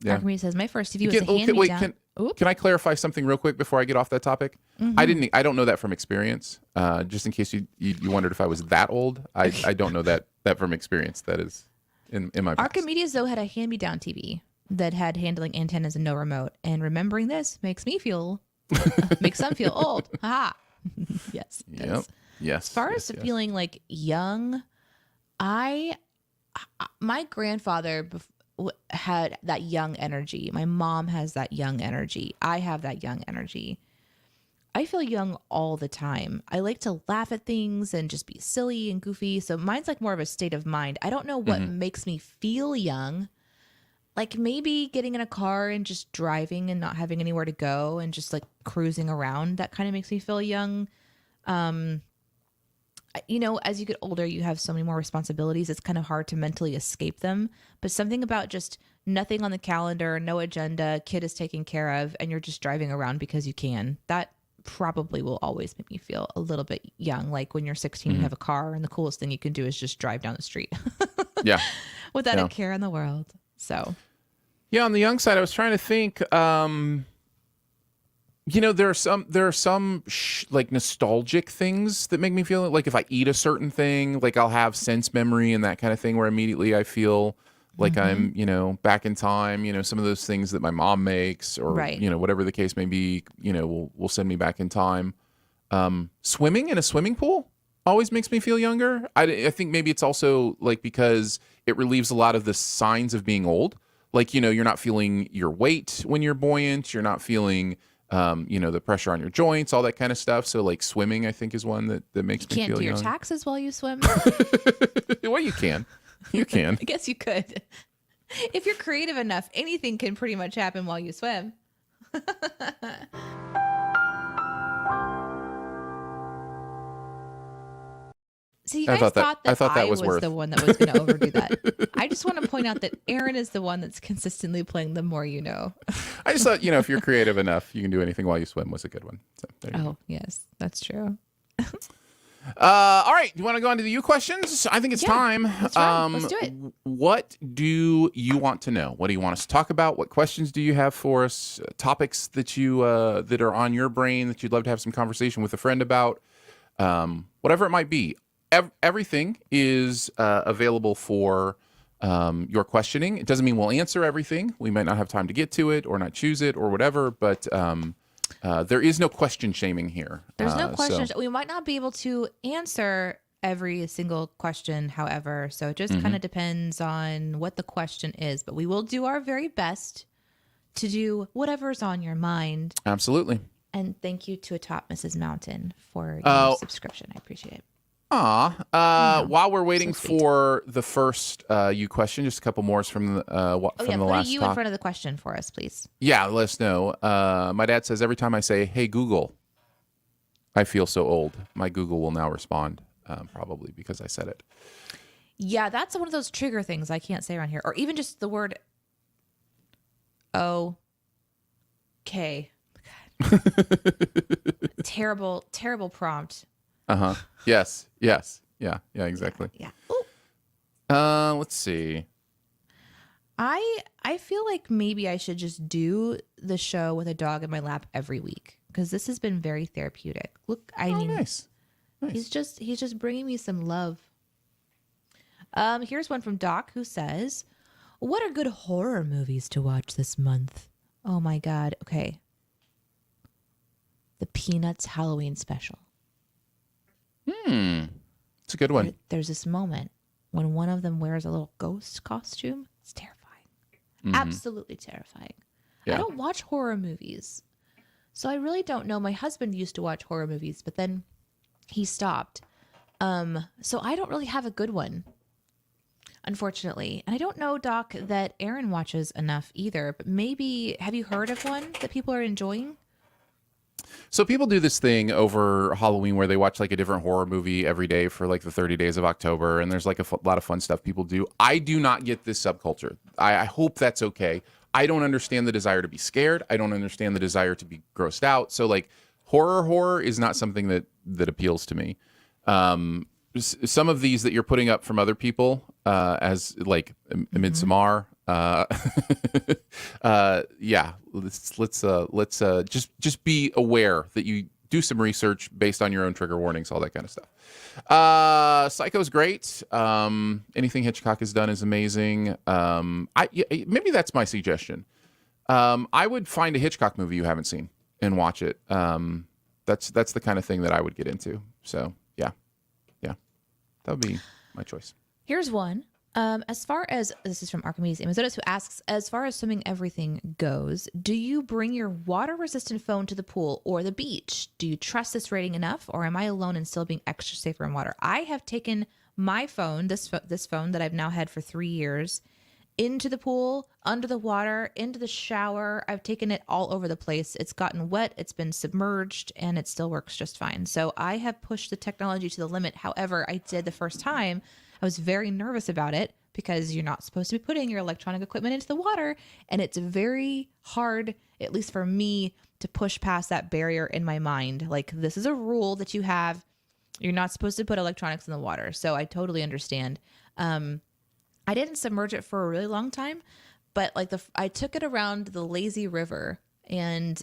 S2: Archimedes says, my first TV was a hand-me-down.
S1: Can I clarify something real quick before I get off that topic? I don't know that from experience. Just in case you wondered if I was that old. I don't know that from experience. That is in my past.
S2: Archimedes, though, had a hand-me-down TV that had handling antennas and no remote. And remembering this makes some feel old. Ha! Yes.
S1: Yep. Yes.
S2: As far as feeling like young, my grandfather had that young energy. My mom has that young energy. I have that young energy. I feel young all the time. I like to laugh at things and just be silly and goofy. So mine's like more of a state of mind. I don't know what makes me feel young. Like maybe getting in a car and just driving and not having anywhere to go and just like cruising around. That kind of makes me feel young. You know, as you get older, you have so many more responsibilities. It's kind of hard to mentally escape them. But something about just nothing on the calendar, no agenda, kid is taken care of, and you're just driving around because you can. That probably will always make me feel a little bit young. Like when you're 16, you have a car, and the coolest thing you can do is just drive down the street.
S1: Yeah.
S2: Without a care in the world. So.
S1: Yeah, on the young side, I was trying to think. You know, there are some like nostalgic things that make me feel like if I eat a certain thing, like I'll have sense memory and that kind of thing where immediately I feel like I'm, you know, back in time. You know, some of those things that my mom makes or, you know, whatever the case may be, you know, will send me back in time. Swimming in a swimming pool always makes me feel younger. I think maybe it's also like because it relieves a lot of the signs of being old. Like, you know, you're not feeling your weight when you're buoyant. You're not feeling, you know, the pressure on your joints, all that kind of stuff. So like swimming, I think, is one that makes me feel young.
S2: You can't do your taxes while you swim.
S1: Well, you can. You can.
S2: I guess you could. If you're creative enough, anything can pretty much happen while you swim. So you guys thought that I was the one that was going to overdo that. I just want to point out that Aaron is the one that's consistently playing the more you know.
S1: I just thought, you know, if you're creative enough, you can do anything while you swim was a good one. So there you go.
S2: Yes, that's true.
S1: All right. You want to go on to the you questions? I think it's time.
S2: That's right. Let's do it.
S1: What do you want to know? What do you want us to talk about? What questions do you have for us? Topics that you that are on your brain that you'd love to have some conversation with a friend about? Whatever it might be. Everything is available for your questioning. It doesn't mean we'll answer everything. We might not have time to get to it or not choose it or whatever, but there is no question shaming here.
S2: There's no question. We might not be able to answer every single question, however, so it just kind of depends on what the question is, but we will do our very best to do whatever's on your mind.
S1: Absolutely.
S2: And thank you to Atop Mrs. Mountain for your subscription. I appreciate it.
S1: While we're waiting for the first you question, just a couple more from the last
S2: you
S1: talk.
S2: in front of the question for us, please.
S1: Yeah, let us know. My dad says every time I say, "Hey Google," I feel so old. My Google will now respond, probably because I said it.
S2: Yeah, that's one of those trigger things I can't say around here, or even just the word "okay." Terrible prompt.
S1: Yes. Yeah, exactly.
S2: Yeah.
S1: Let's see.
S2: I feel like maybe I should just do the show with a dog in my lap every week because this has been very therapeutic. Look, I mean,
S1: nice.
S2: He's just bringing me some love. Here's one from Doc who says, "What are good horror movies to watch this month?" Oh my God. Okay. The Peanuts Halloween special.
S1: It's a good one.
S2: There's this moment when one of them wears a little ghost costume. It's terrifying. Absolutely terrifying.
S1: Yeah.
S2: I don't watch horror movies. So I really don't know. My husband used to watch horror movies, but then he stopped. So I don't really have a good one, unfortunately. And I don't know, Doc, that Aaron watches enough either, but maybe have you heard of one that people are enjoying?
S1: So people do this thing over Halloween where they watch like a different horror movie every day for like the 30 days of October. And there's like a lot of fun stuff people do. I do not get this subculture. I hope that's okay. I don't understand the desire to be scared. I don't understand the desire to be grossed out. So like horror is not something that appeals to me. Some of these that you're putting up from other people as like Midsommar. Yeah, let's just be aware that you do some research based on your own trigger warnings, all that kind of stuff. Psycho's great. Anything Hitchcock has done is amazing. Maybe that's my suggestion. I would find a Hitchcock movie you haven't seen and watch it. That's the kind of thing that I would get into. So yeah, that would be my choice.
S2: Here's one As far as this is from Archimedes Amazonas, who asks, as far as swimming everything goes, do you bring your water resistant phone to the pool or the beach? Do you trust this rating enough, or am I alone in still being extra safer in water? I have taken my phone, this phone that I've now had for 3 years, into the pool, under the water, into the shower. I've taken it all over the place. It's gotten wet, it's been submerged, and it still works just fine. So I have pushed the technology to the limit. However, I did the first time. I was very nervous about it because you're not supposed to be putting your electronic equipment into the water. And it's very hard, at least for me, to push past that barrier in my mind. Like, this is a rule that you have. You're not supposed to put electronics in the water. So I totally understand. I didn't submerge it for a really long time, but like I took it around the lazy river and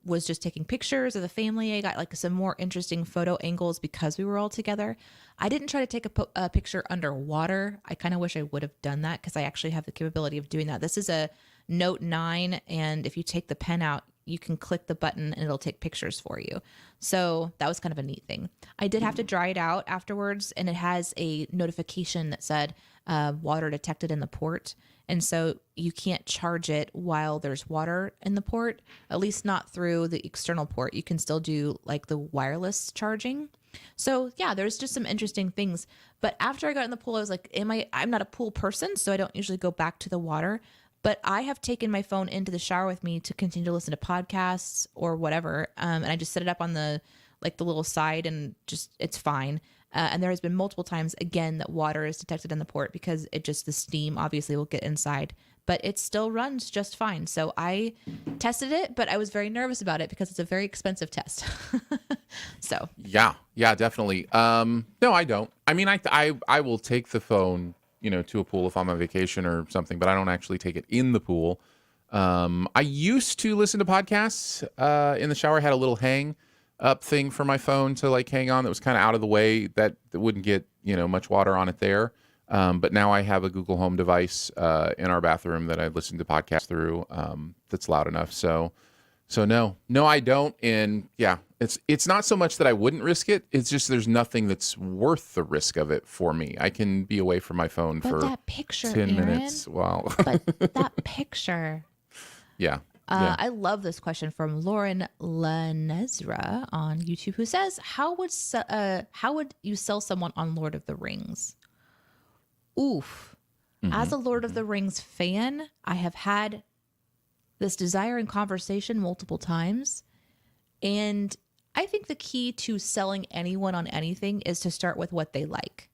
S2: was just taking pictures of the family. I got like some more interesting photo angles because we were all together. I didn't try to take a picture underwater. I kind of wish I would have done that because I actually have the capability of doing that. This is a Note 9, and if you take the pen out, you can click the button and it'll take pictures for you. So that was kind of a neat thing. I did have to dry it out afterwards, and it has a notification that said water detected in the port. And so you can't charge it while there's water in the port, at least not through the external port. You can still do like the wireless charging. So yeah, there's just some interesting things. But after I got in the pool, I was like, I'm not a pool person, so I don't usually go back to the water. But I have taken my phone into the shower with me to continue to listen to podcasts or whatever. And I just set it up on the little side and just, it's fine. And there has been multiple times, again, that water is detected in the port because the steam obviously will get inside, but it still runs just fine. So I tested it, but I was very nervous about it because it's a very expensive test. So.
S1: Yeah, definitely. No, I don't. I mean, I will take the phone, to a pool if I'm on vacation or something, but I don't actually take it in the pool. I used to listen to podcasts in the shower. I had a little hang up thing for my phone to like hang on that was kind of out of the way that wouldn't get much water on it there. But now I have a Google Home device in our bathroom that I listen to podcasts through that's loud enough. So no, I don't. And yeah, it's not so much that I wouldn't risk it. It's just there's nothing that's worth the risk of it for me. I can be away from my phone for
S2: that picture,
S1: 10
S2: Aaron,
S1: minutes. Wow.
S2: But that picture.
S1: Yeah.
S2: I love this question from Lauren Lanezra on YouTube, who says, how would you sell someone on Lord of the Rings? Oof. As a Lord of the Rings fan, I have had this desire and conversation multiple times. And I think the key to selling anyone on anything is to start with what they like.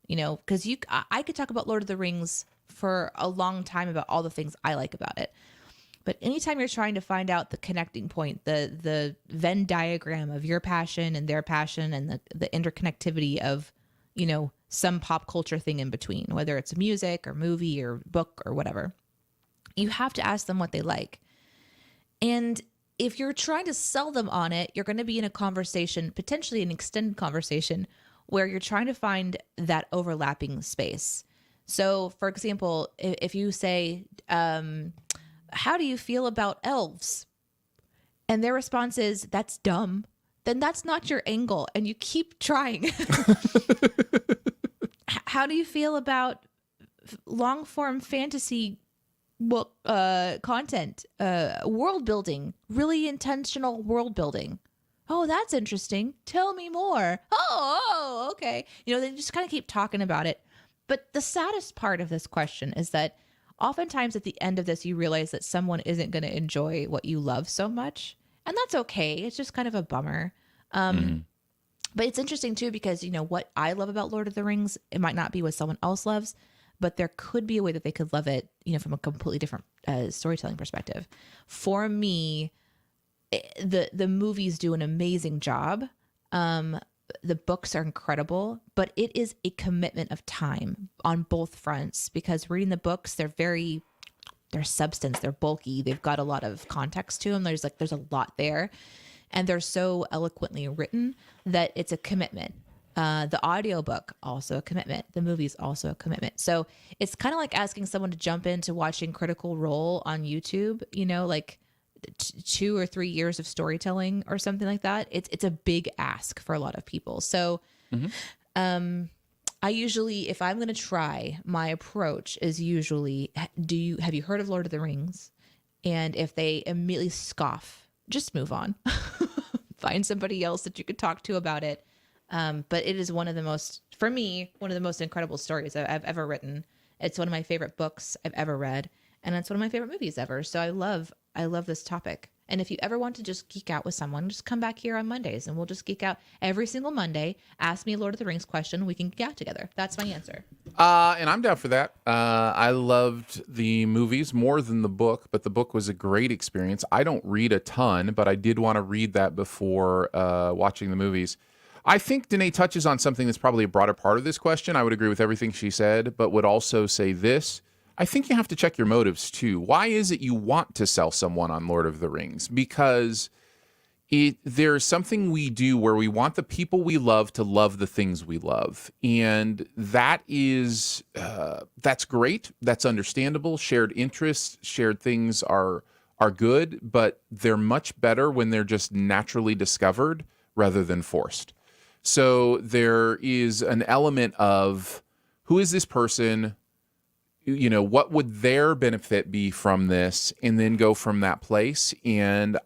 S2: Because I could talk about Lord of the Rings for a long time about all the things I like about it. But anytime you're trying to find out the connecting point, the Venn diagram of your passion and their passion and the interconnectivity of, some pop culture thing in between, whether it's music or movie or book or whatever, you have to ask them what they like. And if you're trying to sell them on it, you're going to be in a conversation, potentially an extended conversation, where you're trying to find that overlapping space. So, for example, if you say, how do you feel about elves? And their response is, that's dumb. Then that's not your angle. And you keep trying. How do you feel about long form fantasy book content, world building, really intentional world building? Oh, that's interesting. Tell me more. Oh, okay. They just kind of keep talking about it. But the saddest part of this question is that oftentimes at the end of this, you realize that someone isn't going to enjoy what you love so much. And that's okay. It's just kind of a bummer. But it's interesting too, because what I love about Lord of the Rings, it might not be what someone else loves, but there could be a way that they could love it, from a completely different storytelling perspective. For me, the movies do an amazing job. The books are incredible, but it is a commitment of time on both fronts, because reading the books, they're substance, they're bulky, they've got a lot of context to them. There's a lot there, and they're so eloquently written that it's a commitment. The audiobook, also a commitment. The movie's also a commitment. So it's kind of like asking someone to jump into watching Critical Role on YouTube, 2 or 3 years of storytelling or something like that. It's a big ask for a lot of people. So I usually, if I'm going to try, my approach is usually, have you heard of Lord of the Rings? And if they immediately scoff, just move on. Find somebody else that you could talk to about it. But it is one of the most, for me, one of the most incredible stories I've ever written. It's one of my favorite books I've ever read, and it's one of my favorite movies ever. So I love this topic. And if you ever want to just geek out with someone, just come back here on Mondays and we'll just geek out every single Monday. Ask me a Lord of the Rings question. We can geek out together. That's my answer.
S1: And I'm down for that. I loved the movies more than the book, but the book was a great experience. I don't read a ton, but I did want to read that before watching the movies. I think Danae touches on something that's probably a broader part of this question. I would agree with everything she said, but would also say this. I think you have to check your motives too. Why is it you want to sell someone on Lord of the Rings? Because there's something we do where we want the people we love to love the things we love. And that is, that's great. That's understandable. Shared interests, shared things are good, but they're much better when they're just naturally discovered rather than forced. So there is an element of who is this person? You know, what would their benefit be from this, and then go from that place. And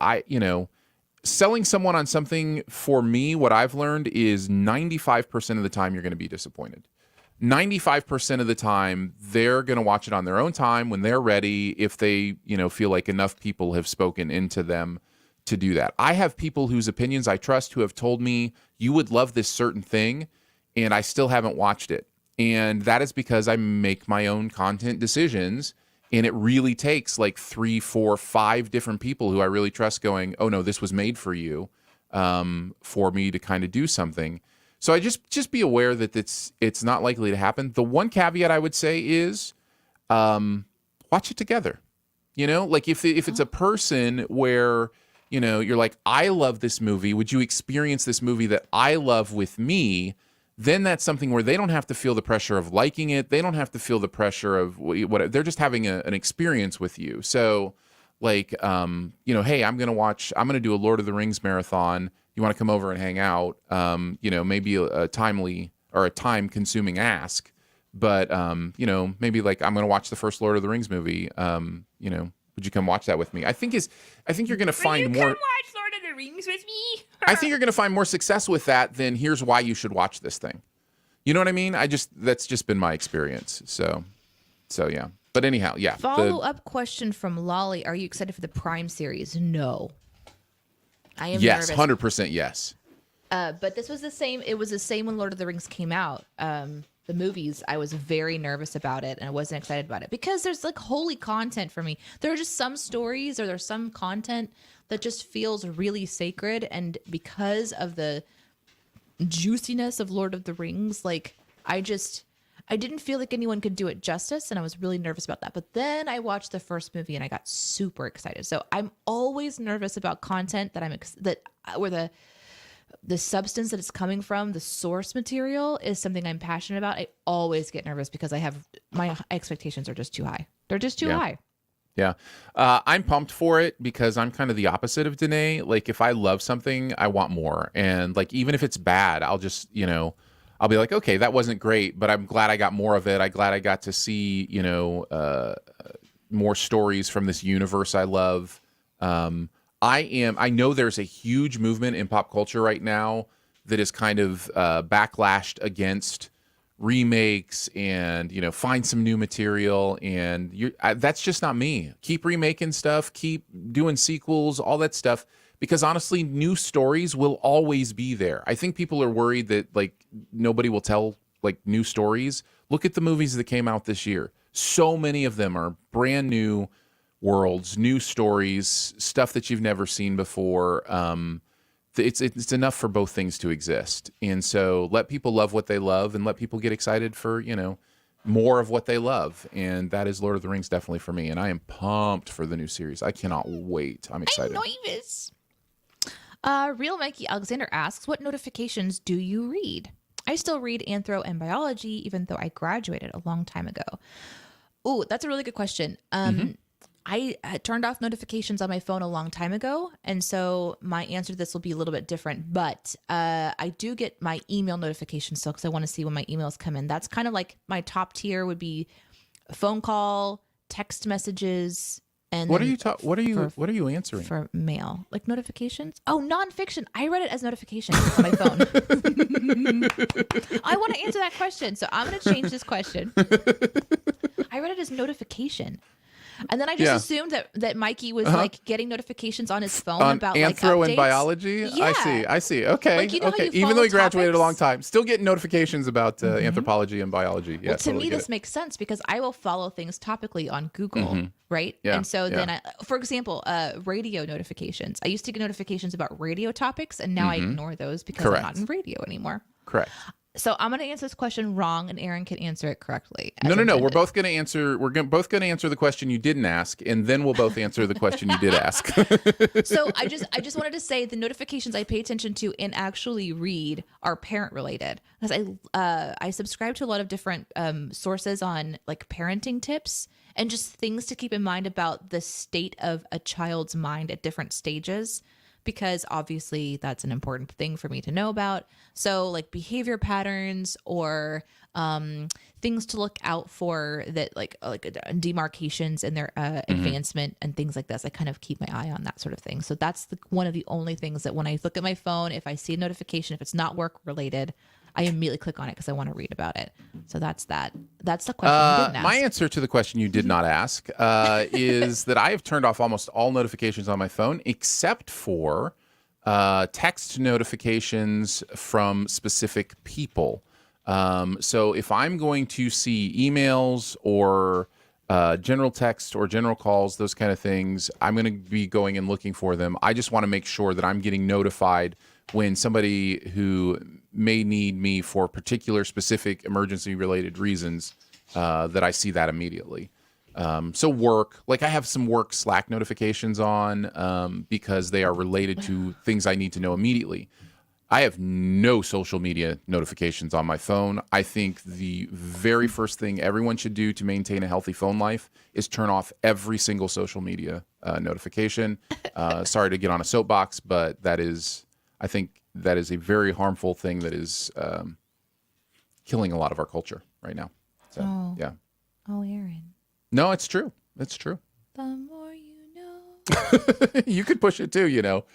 S1: selling someone on something, for me, what I've learned is 95% of the time you're going to be disappointed. 95% of the time they're going to watch it on their own time when they're ready, if they, feel like enough people have spoken into them to do that. I have people whose opinions I trust who have told me you would love this certain thing, and I still haven't watched it. And that is because I make my own content decisions, and it really takes like 3, 4, 5 different people who I really trust going, oh no, this was made for you, for me to kind of do something. So I just be aware that it's not likely to happen. The one caveat I would say is watch it together. Like if it's a person where, you're like, I love this movie, would you experience this movie that I love with me? Then that's something where they don't have to feel the pressure of liking it. They don't have to feel the pressure of what they're just having an experience with you. So like, hey, I'm going to do a Lord of the Rings marathon. You want to come over and hang out? Maybe a timely or a time consuming ask, but maybe like, I'm going to watch the first Lord of the Rings movie. Would you come watch that with me? I think you're going to find more.
S2: Come watch Lord of the Rings with me.
S1: I think you're going to find more success with that than here's why you should watch this thing. You know what I mean? That's just been my experience. So yeah. But anyhow, yeah.
S2: Follow-up question from Lolly. Are you excited for the Prime series? No. I am
S1: yes,
S2: nervous.
S1: 100% yes.
S2: But this was the same. It was the same when Lord of the Rings came out. The movies, I was very nervous about it, and I wasn't excited about it because there's like holy content for me. There are just some stories or there's some content that just feels really sacred, and because of the juiciness of Lord of the Rings, like I didn't feel like anyone could do it justice, and I was really nervous about that. But then I watched the first movie and I got super excited. So I'm always nervous about content where the substance that it's coming from, the source material, is something I'm passionate about. I always get nervous because my expectations are just too high. They're just too high.
S1: Yeah. I'm pumped for it because I'm kind of the opposite of Danae. Like if I love something, I want more. And like, even if it's bad, I'll just, I'll be like, okay, that wasn't great, but I'm glad I got more of it. I'm glad I got to see, more stories from this universe I love. I know there's a huge movement in pop culture right now that is kind of backlashed against remakes and, find some new material. And that's just not me. Keep remaking stuff, keep doing sequels, all that stuff. Because honestly, new stories will always be there. I think people are worried that like nobody will tell like new stories. Look at the movies that came out this year. So many of them are brand new worlds, new stories, stuff that you've never seen before. It's enough for both things to exist. And so let people love what they love and let people get excited for, more of what they love. And that is Lord of the Rings definitely for me. And I am pumped for the new series. I cannot wait. I'm excited.
S2: I'm nervous. Real Mikey Alexander asks, what notifications do you read? I still read Anthro and Biology, even though I graduated a long time ago. Oh, that's a really good question. I turned off notifications on my phone a long time ago, and so my answer to this will be a little bit different. But I do get my email notifications still because I want to see when my emails come in. That's kind of like my top tier would be phone call, text messages, and
S1: What are
S2: then
S1: you what are you answering?
S2: for mail, like notifications. Oh, nonfiction. I read it as notifications on my phone. I want to answer that question, so I'm going to change this question. I read it as notification. And then I just assumed that Mikey was like getting notifications on his phone
S1: On
S2: about
S1: anthro
S2: like updates.
S1: and biology?
S2: Yeah.
S1: I see. Okay.
S2: Like, you know how
S1: okay.
S2: you
S1: Even though
S2: follow
S1: he graduated a long
S2: topics?
S1: time, still getting notifications about anthropology and biology. Yeah,
S2: Well, to
S1: totally
S2: me,
S1: get
S2: this
S1: it.
S2: makes sense because I will follow things topically on Google, right?
S1: Yeah,
S2: And so then,
S1: yeah.
S2: for example, radio notifications. I used to get notifications about radio topics, and now I ignore those because I'm not in radio anymore.
S1: Correct.
S2: So I'm going to answer this question wrong, and Aaron can answer it correctly. as
S1: No. We're
S2: intended.
S1: both going to answer. Both going to answer the question you didn't ask, and then we'll both answer the question you did ask.
S2: So I just wanted to say the notifications I pay attention to and actually read are parent related because I subscribe to a lot of different sources on like parenting tips and just things to keep in mind about the state of a child's mind at different stages, because obviously that's an important thing for me to know about. So like behavior patterns or things to look out for that like demarcations in their advancement and things like this. I kind of keep my eye on that sort of thing. So that's one of the only things that when I look at my phone, if I see a notification, if it's not work related, I immediately click on it because I want to read about it. So that's that. That's the question you didn't ask.
S1: My answer to the question you did not ask is that I have turned off almost all notifications on my phone except for text notifications from specific people. So if I'm going to see emails or general text or general calls, those kind of things, I'm going to be going and looking for them. I just want to make sure that I'm getting notified when somebody who may need me for particular specific emergency related reasons, that I see that immediately. So work, like I have some work Slack notifications on because they are related to things I need to know immediately. I have no social media notifications on my phone. I think the very first thing everyone should do to maintain a healthy phone life is turn off every single social media notification. Sorry to get on a soapbox, but I think that is a very harmful thing that is killing a lot of our culture right now. So, yeah.
S2: Oh, Aaron.
S1: No, it's true. It's true.
S2: The more you know.
S1: You could push it too, you know.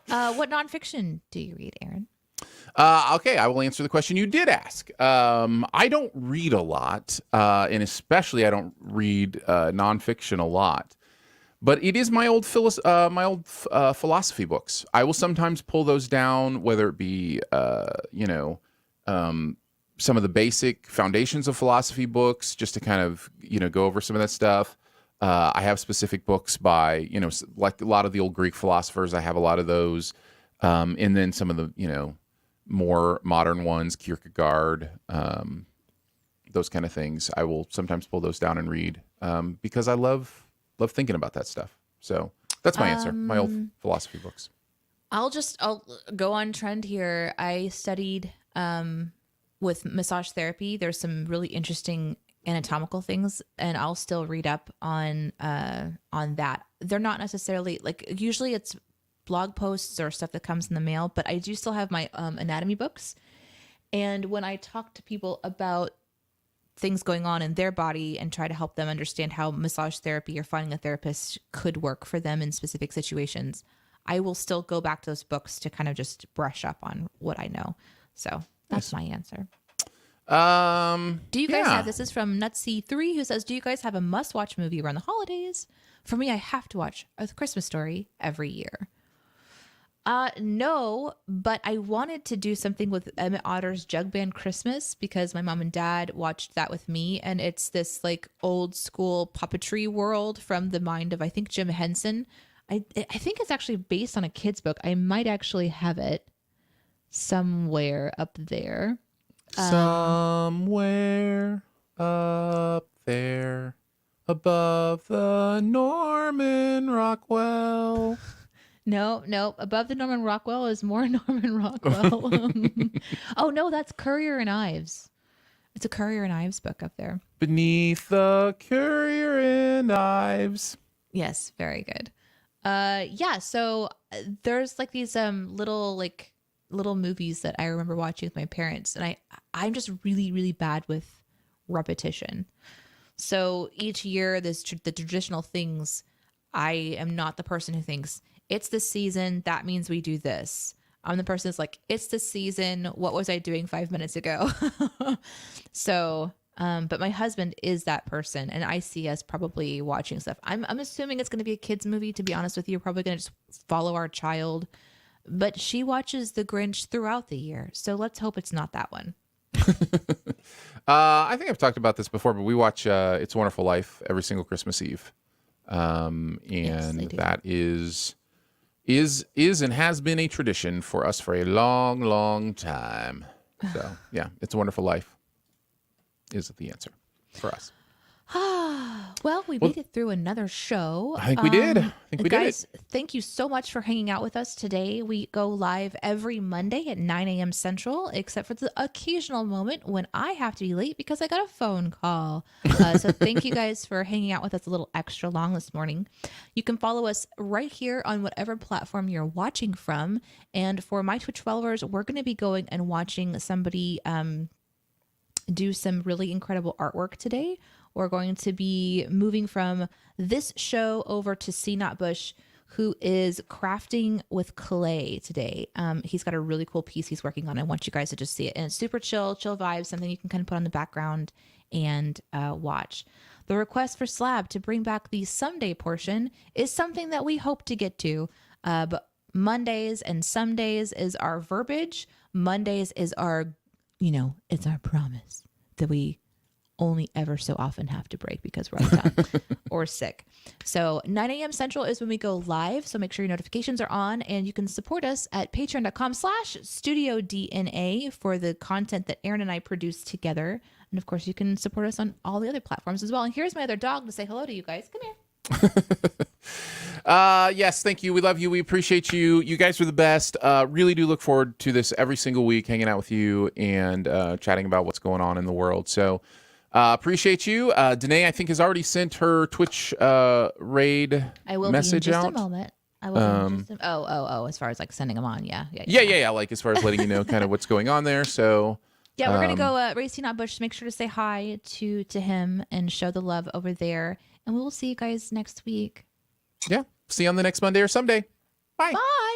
S2: What nonfiction do you read, Aaron?
S1: Okay, I will answer the question you did ask. I don't read a lot, and especially I don't read nonfiction a lot. But it is my old philosophy books. I will sometimes pull those down, whether it be some of the basic foundations of philosophy books, just to kind of go over some of that stuff. I have specific books by like a lot of the old Greek philosophers. I have a lot of those, and then some of the more modern ones, Kierkegaard, those kind of things. I will sometimes pull those down and read because I love thinking about that stuff. So that's my answer. My old philosophy books.
S2: I'll go on trend here. I studied with massage therapy. There's some really interesting anatomical things, and I'll still read up on that. They're not necessarily like, usually it's blog posts or stuff that comes in the mail, but I do still have my anatomy books. And when I talk to people about things going on in their body and try to help them understand how massage therapy or finding a therapist could work for them in specific situations, I will still go back to those books to kind of just brush up on what I know. So that's my answer. Do you guys have, this is from Nutsy3, who says, do you guys have a must-watch movie around the holidays? For me, I have to watch A Christmas Story every year. No, but I wanted to do something with Emmett Otter's Jug Band Christmas because my mom and dad watched that with me, and it's this like old school puppetry world from the mind of, I think, Jim Henson. I think it's actually based on a kid's book. I might actually have it somewhere up there.
S1: Somewhere up there above the Norman Rockwell.
S2: No. Above the Norman Rockwell is more Norman Rockwell. Oh, no, that's Courier and Ives. It's a Currier and Ives book up there.
S1: Beneath the Courier and Ives.
S2: Yes, very good. Yeah, so there's like these little movies that I remember watching with my parents, and I'm just really, really bad with repetition. So each year, the traditional things, I am not the person who thinks it's the season, that means we do this. I'm the person that's like, it's the season, what was I doing 5 minutes ago? So, but my husband is that person, and I see us probably watching stuff. I'm assuming it's going to be a kids movie. To be honest with you, we're probably going to just follow our child. But she watches The Grinch throughout the year, so let's hope it's not that one.
S1: I think I've talked about this before, but we watch It's a Wonderful Life every single Christmas Eve, and
S2: Yes, they do.
S1: that is and has been a tradition for us for a long, long time. So yeah, It's a Wonderful Life is the answer for us.
S2: Well, we made it through another show.
S1: I think we did. I think we
S2: guys,
S1: did it.
S2: thank you so much for hanging out with us today. We go live every Monday at 9 a.m. Central, except for the occasional moment when I have to be late because I got a phone call. So thank you guys for hanging out with us a little extra long this morning. You can follow us right here on whatever platform you're watching from. And for my Twitch followers, we're going to be going and watching somebody do some really incredible artwork today. We're going to be moving from this show over to C. Not Bush, who is crafting with clay today. He's got a really cool piece he's working on. I want you guys to just see it. And it's super chill vibes, something you can kind of put on the background and watch. The request for Slab to bring back the someday portion is something that we hope to get to. But Mondays and some days is our verbiage. Mondays is our, it's our promise that we only ever so often have to break because we're out of town or sick. So 9 a.m. Central is when we go live. So make sure your notifications are on, and you can support us at patreon.com/StudioDNA for the content that Aaron and I produce together. And of course, you can support us on all the other platforms as well. And here's my other dog to say hello to you guys. Come here.
S1: Yes, thank you. We love you. We appreciate you. You guys are the best. Really do look forward to this every single week, hanging out with you and chatting about what's going on in the world. So appreciate you. Danae, I think, has already sent her Twitch raid
S2: I will
S1: message
S2: be in just
S1: out.
S2: a moment. I will be in just as far as like sending them on. Yeah.
S1: Like as far as letting you know kind of what's going on there. So
S2: yeah, we're gonna go race Not Bush. Make sure to say hi to him and show the love over there. And we will see you guys next week.
S1: Yeah. See you on the next Monday or someday. Bye.
S2: Bye.